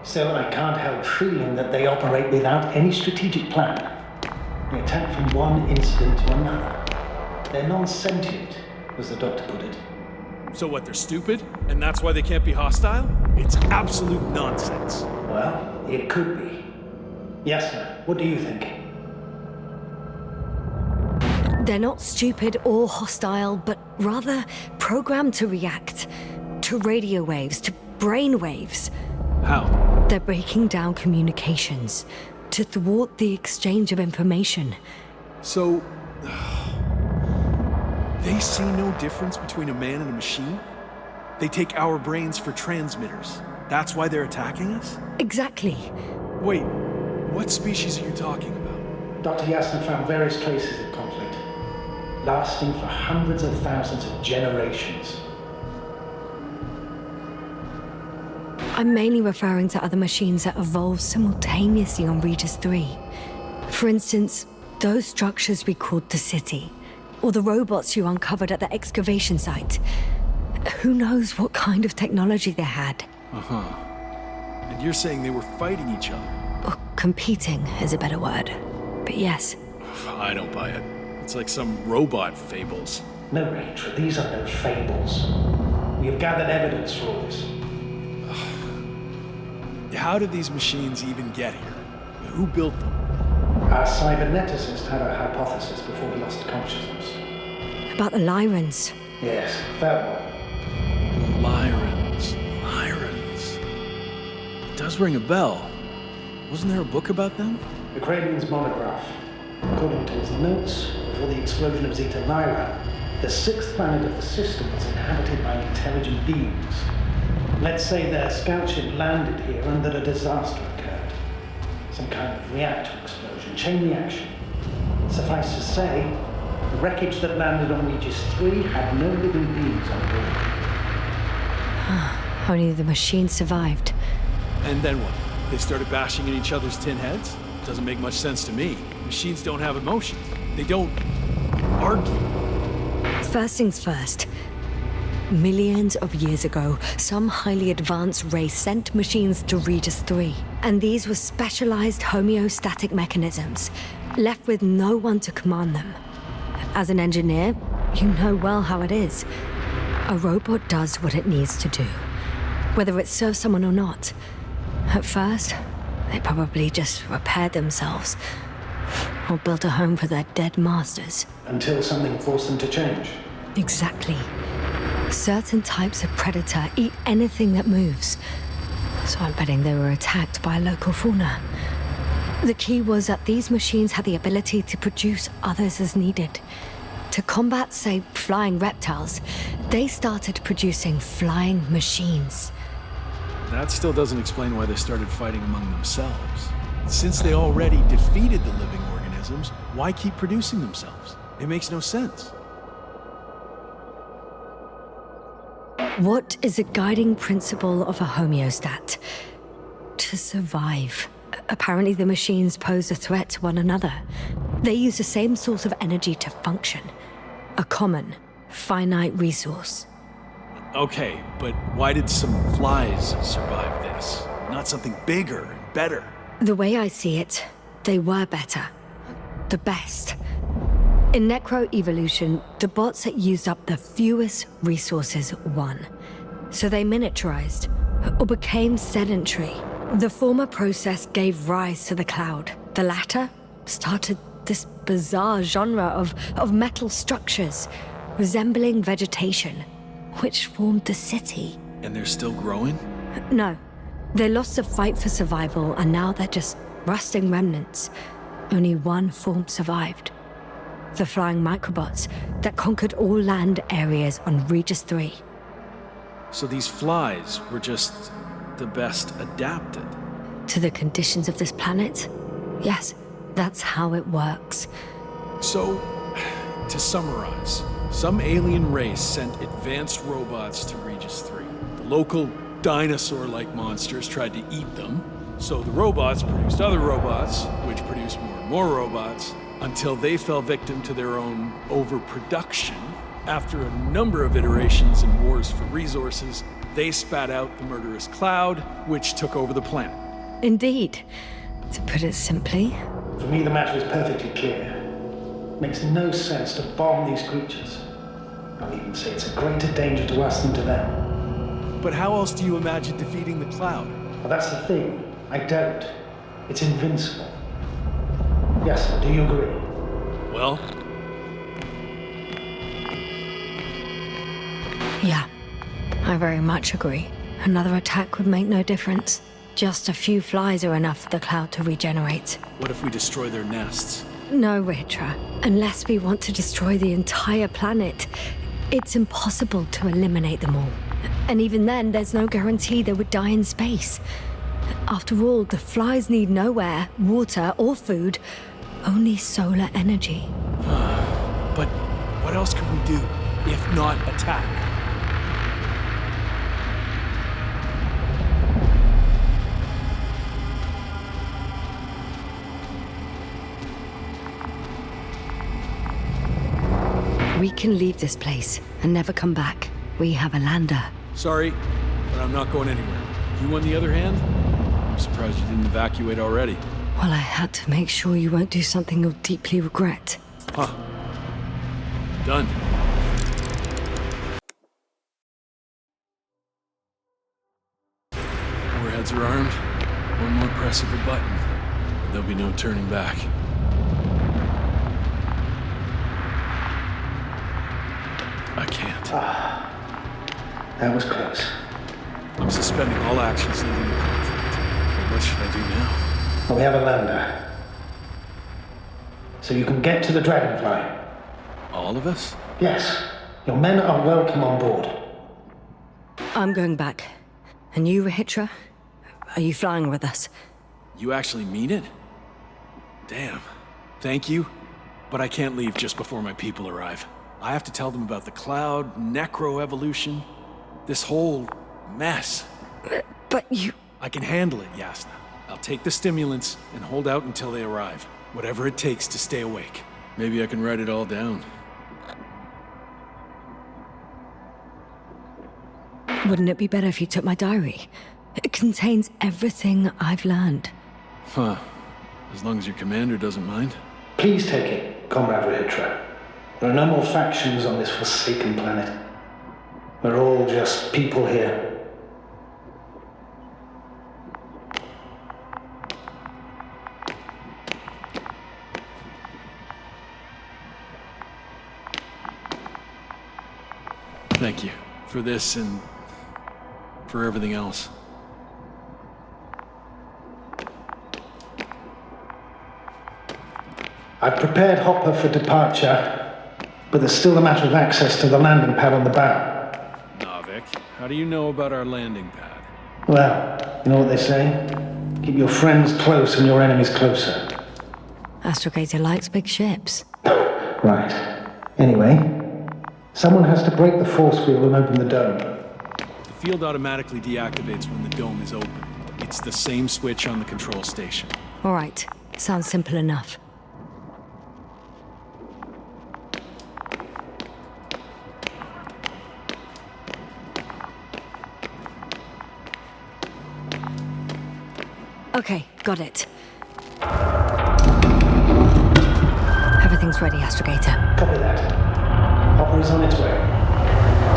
Still, I can't help feeling that they operate without any strategic plan. They attack from one incident to another. They're non-sentient, as the doctor put it. So what, they're stupid? And that's why they can't be hostile? It's absolute nonsense. Well, it could be. Yes, sir. What do you think? They're not stupid or hostile, but rather programmed to react. To radio waves, to brain waves. How? They're breaking down communications. To thwart the exchange of information. So... they see no difference between a man and a machine? They take our brains for transmitters. That's why they're attacking us? Exactly. Wait, what species are you talking about? Dr. Yasna found various traces of conflict, lasting for hundreds of thousands of generations. I'm mainly referring to other machines that evolved simultaneously on Regis 3. For instance, those structures we called the city, or the robots you uncovered at the excavation site. Who knows what kind of technology they had? Uh-huh. And you're saying they were fighting each other? Or competing is a better word. But yes. I don't buy it. It's like some robot fables. No, Rachel, these are no fables. We have gathered evidence for all this. How did these machines even get here? Who built them? Our cyberneticist had a hypothesis before he lost consciousness. About the Lyrans. Yes, that one. Lyrans. It does ring a bell. Wasn't there a book about them? The Cranian's monograph. According to his notes, before the explosion of Zeta Lyra, the sixth planet of the system was inhabited by intelligent beings. Let's say their scout ship landed here and that a disaster occurred. Some kind of reactor explosion, chain reaction. Suffice to say, the wreckage that landed on Regis 3 had no living beings on board. Only the machine survived. And then what? They started bashing at each other's tin heads? Doesn't make much sense to me. Machines don't have emotions. They don't argue. First things first. Millions of years ago, some highly advanced race sent machines to Regis 3. And these were specialized homeostatic mechanisms, left with no one to command them. As an engineer, you know well how it is. A robot does what it needs to do, whether it serves someone or not. At first, they probably just repaired themselves, or built a home for their dead masters. Until something forced them to change. Exactly. Certain types of predator eat anything that moves. So I'm betting they were attacked by a local fauna. The key was that these machines had the ability to produce others as needed. To combat, say, flying reptiles, they started producing flying machines. That still doesn't explain why they started fighting among themselves. Since they already defeated the living organisms, why keep producing themselves? It makes no sense. What is a guiding principle of a homeostat? To survive. Apparently the machines pose a threat to one another. They use the same source of energy to function. A common, finite resource. Okay, but why did some flies survive this? Not something bigger and better. The way I see it, they were better. The best. In necroevolution, the bots that used up the fewest resources won. So they miniaturized, or became sedentary. The former process gave rise to the cloud. The latter started this bizarre genre of metal structures, resembling vegetation, which formed the city. And they're still growing? No. They lost the fight for survival, and now they're just rusting remnants. Only one form survived. The flying microbots that conquered all land areas on Regis 3. So these flies were just the best adapted? To the conditions of this planet? Yes, that's how it works. So, to summarize, some alien race sent advanced robots to Regis 3. The local dinosaur-like monsters tried to eat them, so the robots produced other robots, which produced more and more robots, until they fell victim to their own overproduction. After a number of iterations and wars for resources, they spat out the murderous cloud, which took over the planet. Indeed. To put it simply. For me, the matter is perfectly clear. Makes no sense to bomb these creatures. I'll even say it's a greater danger to us than to them. But how else do you imagine defeating the cloud? Well, that's the thing. I don't. It's invincible. Yes, sir, do you agree? Well, Yeah, I very much agree. Another attack would make no difference. Just a few flies are enough for the cloud to regenerate. what if we destroy their nests? No, Ritra. Unless we want to destroy the entire planet, it's impossible to eliminate them all. And even then, there's no guarantee they would die in space. After all, the flies need no air, water, or food, only solar energy. But what else can we do, if not attack? We can leave this place and never come back. We have a lander. Sorry, but I'm not going anywhere. You, on the other hand? I'm surprised you didn't evacuate already. Well, I had to make sure you won't do something you'll deeply regret. Huh. Done. Warheads are armed. One more press of a button, and there'll be no turning back. I can't. That was close. I'm suspending all actions leading to conflict. But what should I do now? Well, we have a lander. So you can get to the Dragonfly. All of us? Yes. Your men are welcome on board. I'm going back. And you, Rahitra? Are you flying with us? You actually mean it? Damn. Thank you, but I can't leave just before my people arrive. I have to tell them about the cloud, necroevolution, this whole mess. But you... I can handle it, Yasna. I'll take the stimulants and hold out until they arrive. Whatever it takes to stay awake. Maybe I can write it all down. Wouldn't it be better if you took my diary? It contains everything I've learned. Huh. As long as your commander doesn't mind. Please take it, Comrade Rahitra. There are no more factions on this forsaken planet. We're all just people here. Thank you for this and for everything else. I've prepared Hopper for departure, but there's still a matter of access to the landing pad on the bow. Navik, how do you know about our landing pad? Well, you know what they say? Keep your friends close and your enemies closer. Astrogator likes big ships. Right. Anyway, someone has to break the force field and open the dome. The field automatically deactivates when the dome is open. It's the same switch on the control station. All right. Sounds simple enough. Okay, got it. Everything's ready, Astrogator. Copy that. Hopper is on its way.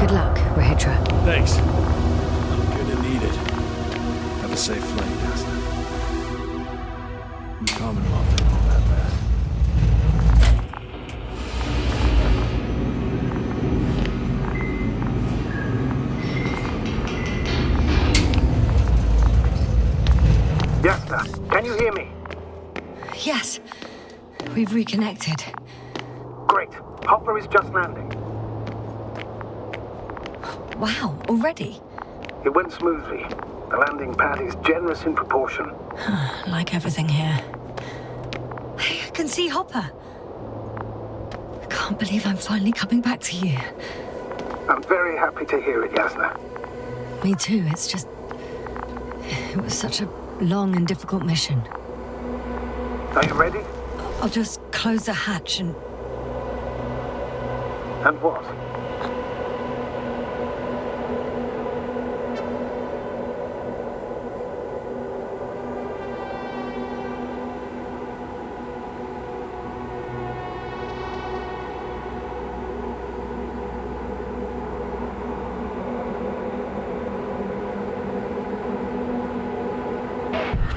Good luck, Rahitra. Thanks. I'm gonna need it. Have a safe flight, Yasna. The Commonwealth ain't all that bad. Yasna, can you hear me? Yes, we've reconnected. Great. Hopper is just landing. Wow, already? It went smoothly. The landing pad is generous in proportion. Like everything here. Hey, I can see Hopper. I can't believe I'm finally coming back to you. I'm very happy to hear it, Yasna. Me too, it's just... It was such a long and difficult mission. Are you ready? I'll just close the hatch and... And what?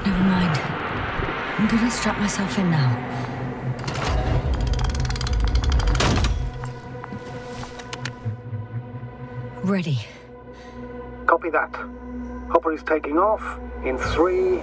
Never mind. I'm gonna strap myself in now. Ready. Copy that. Hopper is taking off in 3,